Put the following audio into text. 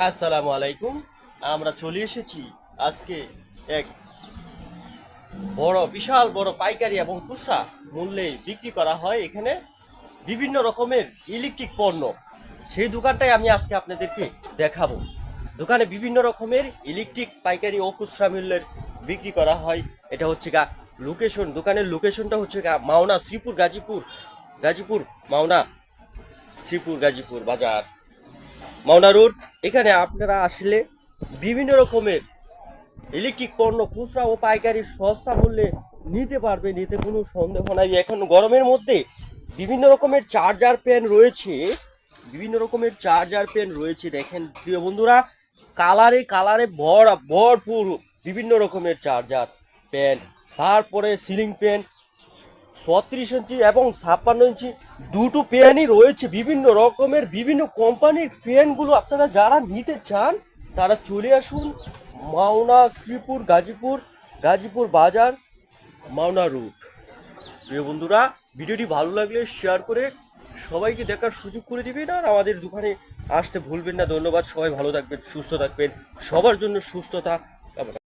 আসসালামু আলাইকুম। আমরা চলে এসেছি আজকে এক বিশাল বড় পাইকারি এবং খুচরা মূল্যে বিক্রি করা হয় এখানে বিভিন্ন রকমের ইলেকট্রিক পণ্য। সেই দোকানটাই আমি আজকে আপনাদেরকে দেখাবো। দোকানে বিভিন্ন রকমের ইলেকট্রিক পাইকারি ও খুচরা মূল্যের বিক্রি করা হয়। এটা হচ্ছে লোকেশন, দোকানের লোকেশনটা হচ্ছে মাওনা শ্রীপুর গাজীপুর, গাজীপুর মাওনা শ্রীপুর গাজীপুর বাজার, মাওনা রোড। এখানে আপনারা আসলে বিভিন্ন রকমের ইলেকট্রিক পণ্য খুচরা ও পাইকারি সস্তা মূল্যে নিতে পারবেন, এতে কোনো সন্দেহ নাই। এখন গরমের মধ্যে বিভিন্ন রকমের চার্জার প্যান রয়েছে, বিভিন্ন রকমের চার্জার প্যান রয়েছে। দেখেন প্রিয় বন্ধুরা, কালারে কালারে ভরপুর বিভিন্ন রকমের চার্জার প্যান। তারপরে সিলিং প্যান 36 ইঞ্চি এবং 56 ইঞ্চি দুটো পেনই রয়েছে। বিভিন্ন রকমের বিভিন্ন কোম্পানির পেনগুলো আপনারা যারা নিতে চান তারা চলে আসুন মাওনা শ্রীপুর গাজীপুর, গাজীপুর বাজার, মাওনা রুট। প্রিয় বন্ধুরা, ভিডিওটি ভালো লাগলে শেয়ার করে সবাইকে দেখার সুযোগ করে দিবেন, আর আমাদের দোকানে আসতে ভুলবেন না। ধন্যবাদ। সবাই ভালো থাকবেন, সুস্থ থাকবেন, সবার জন্য সুস্থতা কামনা।